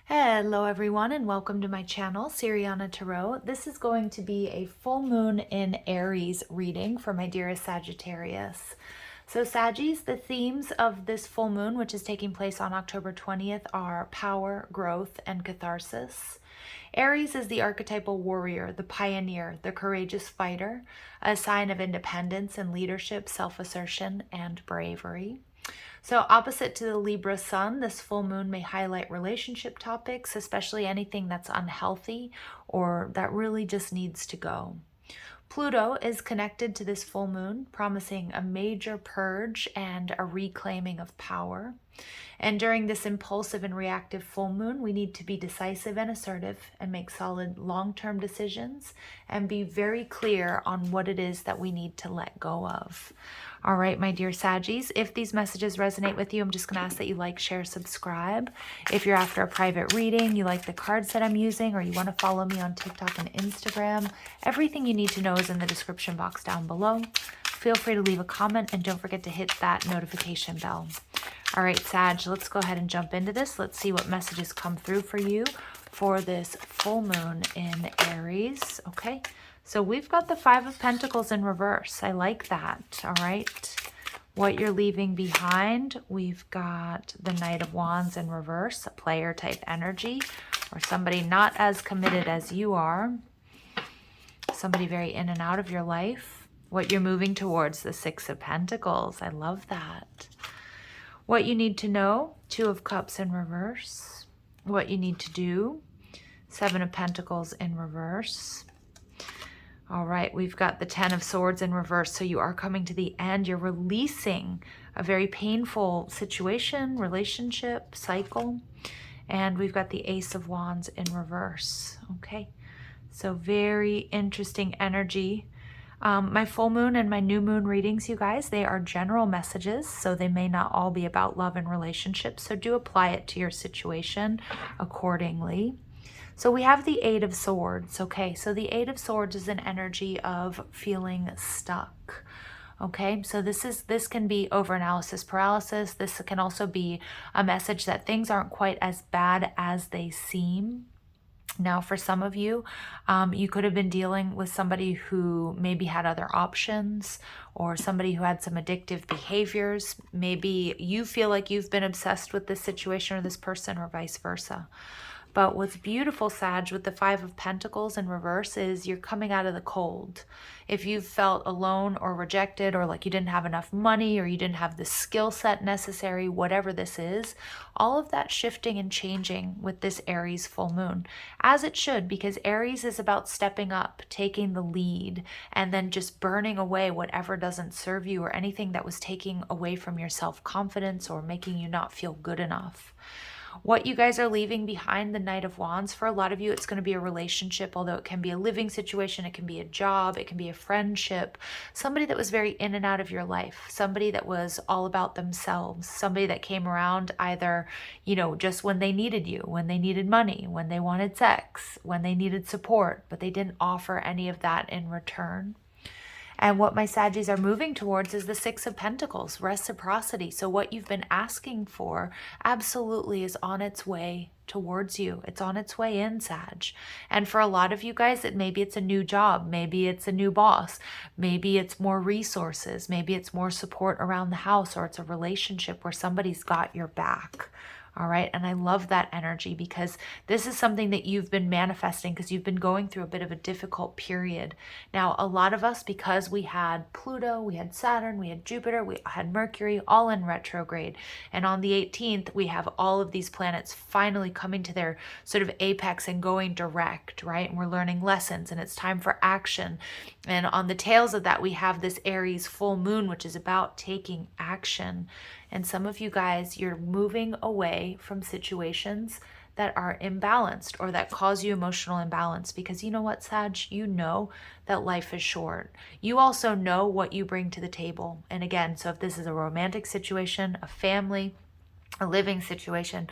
Hello everyone and welcome to my channel, Siriana Tarot. This is going to be a full moon in Aries reading for my dearest Sagittarius. So Saggies, the themes of this full moon, which is taking place on October 20th, are power, growth, and catharsis. Aries is the archetypal warrior, the pioneer, the courageous fighter, a sign of independence and leadership, self-assertion, and bravery. So opposite to the Libra Sun, this full moon may highlight relationship topics, especially anything that's unhealthy or that really just needs to go. Pluto is connected to this full moon, promising a major purge and a reclaiming of power. And during this impulsive and reactive full moon, we need to be decisive and assertive and make solid long-term decisions and be very clear on what it is that we need to let go of. All right, my dear Saggies, if these messages resonate with you, I'm just going to ask that you like, share, subscribe. If you're after a private reading, you like the cards that I'm using, or you want to follow me on TikTok and Instagram, everything you need to know is in the description box down below. Feel free to leave a comment and don't forget to hit that notification bell. All right, Sag, let's go ahead and jump into this. Let's see what messages come through for you for this full moon in Aries. Okay, so we've got the Five of Pentacles in reverse. I like that. All right, what you're leaving behind, we've got the Knight of Wands in reverse, a player type energy, or somebody not as committed as you are, somebody very in and out of your life. What you're moving towards, the Six of Pentacles. I love that. What you need to know, Two of Cups in reverse. What you need to do, Seven of Pentacles in reverse. All right, we've got the Ten of Swords in reverse. So you are coming to the end. You're releasing a very painful situation, relationship, cycle. And we've got the Ace of Wands in reverse. Okay, so very interesting energy. My full moon and my new moon readings, you guys, they are general messages, so they may not all be about love and relationships, so do apply it to your situation accordingly. So we have the Eight of Swords, okay? So the Eight of Swords is an energy of feeling stuck, okay? So this can be overanalysis paralysis. This can also be a message that things aren't quite as bad as they seem. Now, for some of you, you could have been dealing with somebody who maybe had other options, or somebody who had some addictive behaviors. Maybe you feel like you've been obsessed with this situation or this person, or vice versa. But what's beautiful, Sag, with the Five of Pentacles in reverse is you're coming out of the cold. If you've felt alone or rejected, or like you didn't have enough money, or you didn't have the skill set necessary, whatever this is, all of that shifting and changing with this Aries full moon, as it should, because Aries is about stepping up, taking the lead, and then just burning away whatever doesn't serve you, or anything that was taking away from your self-confidence or making you not feel good enough. What you guys are leaving behind, the Knight of Wands, for a lot of you, it's going to be a relationship, although it can be a living situation, it can be a job, it can be a friendship, somebody that was very in and out of your life, somebody that was all about themselves, somebody that came around either, you know, just when they needed you, when they needed money, when they wanted sex, when they needed support, but they didn't offer any of that in return. And what my Saggies are moving towards is the Six of Pentacles, reciprocity. So what you've been asking for absolutely is on its way towards you. It's on its way in, Sag. And for a lot of you guys, maybe it's a new job, maybe it's a new boss, maybe it's more resources, maybe it's more support around the house, or it's a relationship where somebody's got your back. All right. And I love that energy, because this is something that you've been manifesting because you've been going through a bit of a difficult period. Now, a lot of us, because we had Pluto, we had Saturn, we had Jupiter, we had Mercury, all in retrograde. And on the 18th, we have all of these planets finally coming to their sort of apex and going direct, right? And we're learning lessons, and it's time for action. And on the tails of that, we have this Aries full moon, which is about taking action. And some of you guys, you're moving away from situations that are imbalanced, or that cause you emotional imbalance, because you know what, Sag, you know that life is short. You also know what you bring to the table. And again, so if this is a romantic situation, a family, a living situation,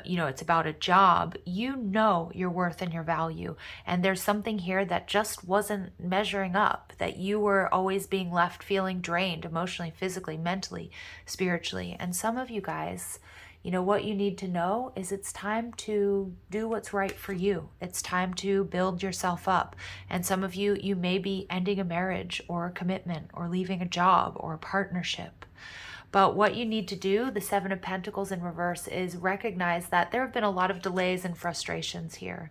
you know, it's about a job, you know your worth and your value. And there's something here that just wasn't measuring up, that you were always being left feeling drained emotionally, physically, mentally, spiritually. And some of you guys, you know, what you need to know is it's time to do what's right for you. It's time to build yourself up. And some of you, you may be ending a marriage or a commitment or leaving a job or a partnership. But what you need to do, the Seven of Pentacles in reverse, is recognize that there have been a lot of delays and frustrations here.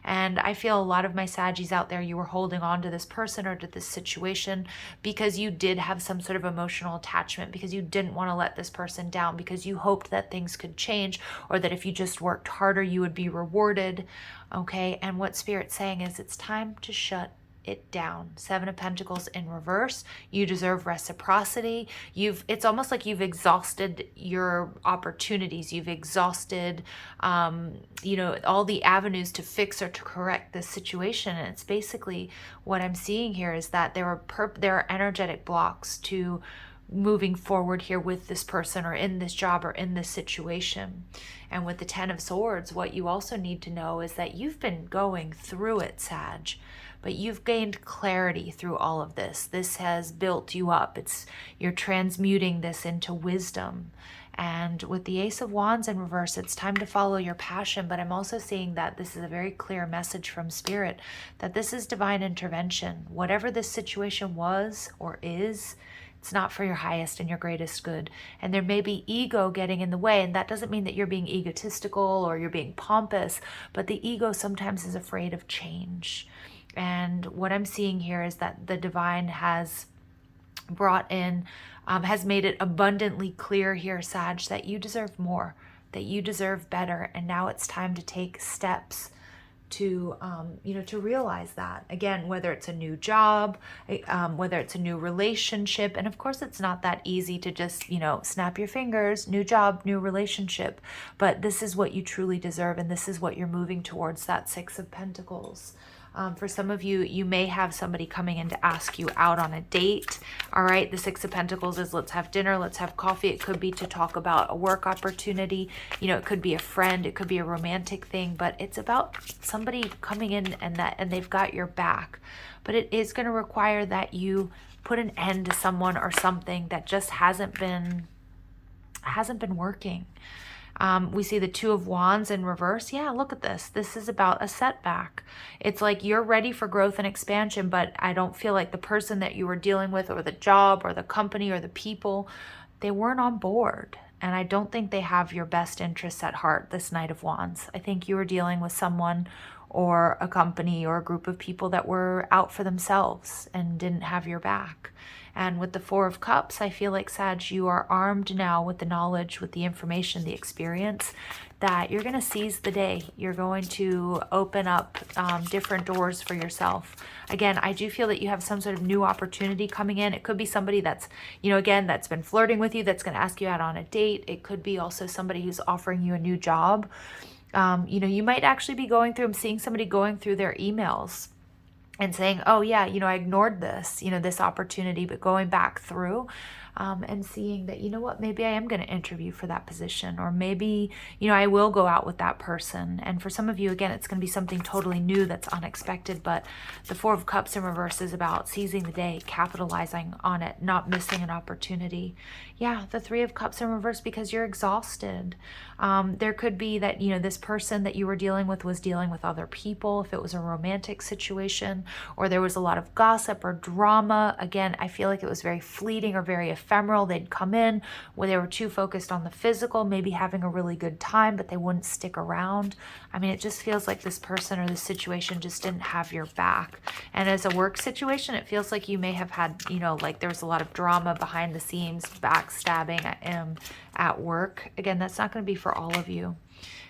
And I feel a lot of my Saggies out there, you were holding on to this person or to this situation because you did have some sort of emotional attachment, because you didn't want to let this person down, because you hoped that things could change, or that if you just worked harder, you would be rewarded. Okay. And what Spirit's saying is it's time to shut it down. Seven of Pentacles in reverse. You deserve reciprocity. It's almost like you've exhausted your opportunities. You've exhausted, you know, all the avenues to fix or to correct this situation. And it's basically what I'm seeing here is that there are energetic blocks to moving forward here with this person or in this job or in this situation. And with the Ten of Swords, what you also need to know is that you've been going through it, Sag, but you've gained clarity through all of this. This has built you up. You're transmuting this into wisdom. And with the Ace of Wands in reverse, it's time to follow your passion. But I'm also seeing that this is a very clear message from Spirit that this is divine intervention. Whatever this situation was or is, it's not for your highest and your greatest good. And there may be ego getting in the way. And that doesn't mean that you're being egotistical or you're being pompous, but the ego sometimes is afraid of change. And what I'm seeing here is that the divine has brought in, has made it abundantly clear here, Sag, that you deserve more, that you deserve better. And now it's time to take steps to, you know, to realize that. Again, whether it's a new job, whether it's a new relationship. And of course, it's not that easy to just, you know, snap your fingers, new job, new relationship. But this is what you truly deserve. And this is what you're moving towards, that Six of Pentacles. For some of you, you may have somebody coming in to ask you out on a date. All right, the Six of Pentacles is let's have dinner, let's have coffee. It could be to talk about a work opportunity. You know, it could be a friend, it could be a romantic thing, but it's about somebody coming in and they've got your back. But it is going to require that you put an end to someone or something that just hasn't been working. We see the Two of Wands in reverse. Yeah, look at this. This is about a setback. It's like you're ready for growth and expansion, but I don't feel like the person that you were dealing with or the job or the company or the people, they weren't on board. And I don't think they have your best interests at heart, this Knight of Wands. I think you were dealing with someone or a company or a group of people that were out for themselves and didn't have your back. And with the Four of Cups, I feel like, Sag, you are armed now with the knowledge, with the information, the experience, that you're going to seize the day. You're going to open up different doors for yourself. Again, I do feel that you have some sort of new opportunity coming in. It could be somebody that's, you know, again, that's been flirting with you, that's going to ask you out on a date. It could be also somebody who's offering you a new job. You know, you might actually be going through, I'm seeing somebody going through their emails and saying, oh yeah, you know, I ignored this, you know, this opportunity, but going back through and seeing that, you know what, maybe I am going to interview for that position, or maybe, you know, I will go out with that person. And for some of you, again, it's going to be something totally new that's unexpected, but the Four of Cups in reverse is about seizing the day, capitalizing on it, not missing an opportunity. Yeah, the Three of Cups in reverse because you're exhausted. There could be that, you know, this person that you were dealing with was dealing with other people, if it was a romantic situation, or there was a lot of gossip or drama. Again, I feel like it was very fleeting or very ephemeral. They'd come in where they were too focused on the physical, maybe having a really good time, but they wouldn't stick around. I mean, it just feels like this person or this situation just didn't have your back. And as a work situation, it feels like you may have had, you know, like there was a lot of drama behind the scenes, backstabbing at work. Again, that's not going to be for all of you.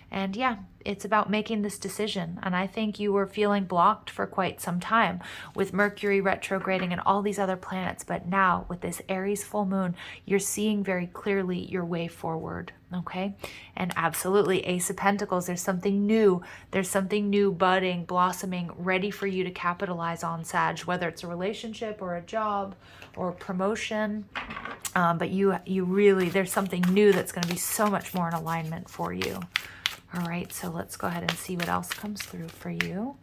And yeah, it's about making this decision. And I think you were feeling blocked for quite some time with Mercury retrograding and all these other planets. But now with this Aries full moon, you're seeing very clearly your way forward. Okay. And absolutely, Ace of Pentacles, there's something new. There's something new budding, blossoming, ready for you to capitalize on, Sag, whether it's a relationship or a job or promotion. But you really, there's something new that's going to be so much more in alignment for you. All right, so let's go ahead and see what else comes through for you.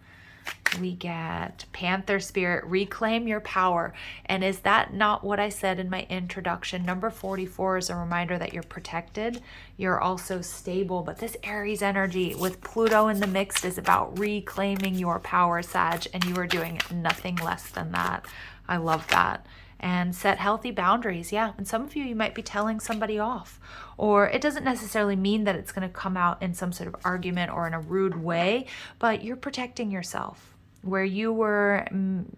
We get Panther Spirit, reclaim your power. And is that not what I said in my introduction? Number 44 is a reminder that you're protected. You're also stable. But this Aries energy with Pluto in the mix is about reclaiming your power, Sag. And you are doing nothing less than that. I love that. And set healthy boundaries. Yeah, and some of you might be telling somebody off, or it doesn't necessarily mean that it's going to come out in some sort of argument or in a rude way, but you're protecting yourself. Where you were,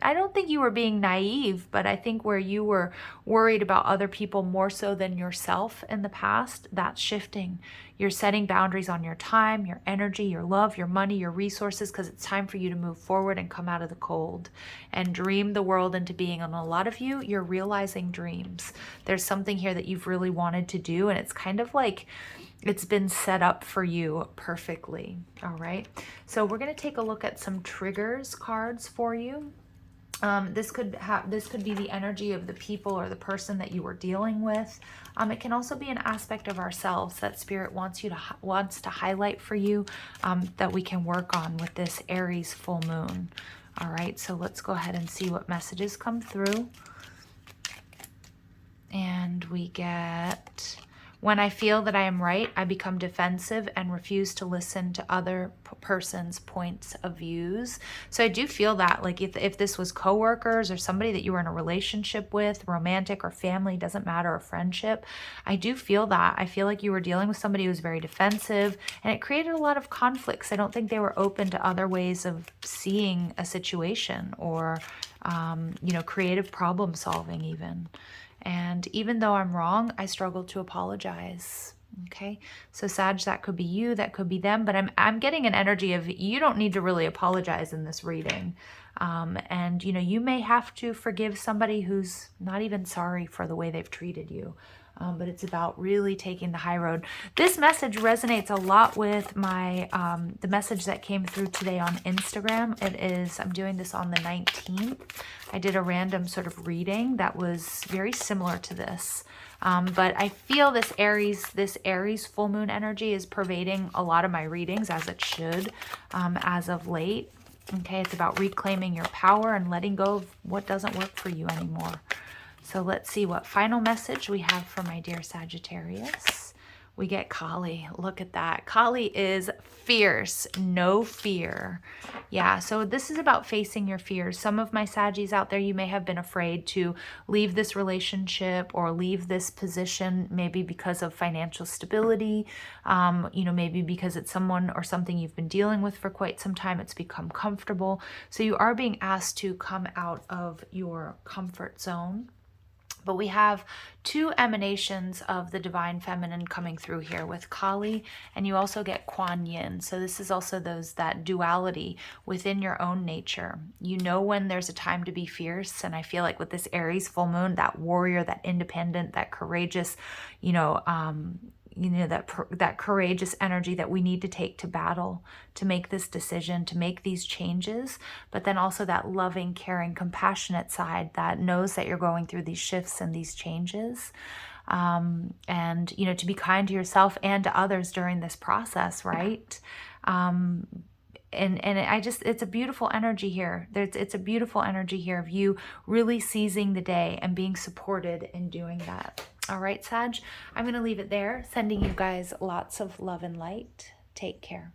I don't think you were being naive, but I think where you were worried about other people more so than yourself in the past, that's shifting. You're setting boundaries on your time, your energy, your love, your money, your resources, because it's time for you to move forward and come out of the cold and dream the world into being. And a lot of you, you're realizing dreams. There's something here that you've really wanted to do, and it's kind of like it's been set up for you perfectly. All right. So we're going to take a look at some triggers cards for you. This could be the energy of the people or the person that you were dealing with. It can also be an aspect of ourselves that Spirit wants to highlight for you, that we can work on with this Aries full moon. All right. So let's go ahead and see what messages come through. And we get, when I feel that I am right, I become defensive and refuse to listen to other person's points of views. So I do feel that, like if this was coworkers or somebody that you were in a relationship with, romantic or family, doesn't matter, a friendship, I do feel that. I feel like you were dealing with somebody who was very defensive, and it created a lot of conflicts. I don't think they were open to other ways of seeing a situation, or, creative problem solving even. And even though I'm wrong, I struggle to apologize. Okay, so Sag, that could be you, that could be them, but I'm getting an energy of you don't need to really apologize in this reading. And you may have to forgive somebody who's not even sorry for the way they've treated you. But it's about really taking the high road. This message resonates a lot with my the message that came through today on Instagram. I'm doing this on the 19th. I did a random sort of reading that was very similar to this. But I feel this Aries full moon energy is pervading a lot of my readings, as it should, as of late. Okay, it's about reclaiming your power and letting go of what doesn't work for you anymore. So let's see what final message we have for my dear Sagittarius. We get Kali. Look at that. Kali is fierce, no fear. Yeah, so this is about facing your fears. Some of my Saggies out there, you may have been afraid to leave this relationship or leave this position, maybe because of financial stability, maybe because it's someone or something you've been dealing with for quite some time. It's become comfortable. So you are being asked to come out of your comfort zone. But we have two emanations of the divine feminine coming through here with Kali, and you also get Kuan Yin. So this is also that duality within your own nature. You know when there's a time to be fierce, and I feel like with this Aries full moon, that warrior, that independent, that courageous, that courageous energy that we need to take to battle, to make this decision, to make these changes, but then also that loving, caring, compassionate side that knows that you're going through these shifts and these changes. And, to be kind to yourself and to others during this process, right? And it's a beautiful energy here. It's a beautiful energy here of you really seizing the day and being supported in doing that. All right, Sag, I'm going to leave it there. Sending you guys lots of love and light. Take care.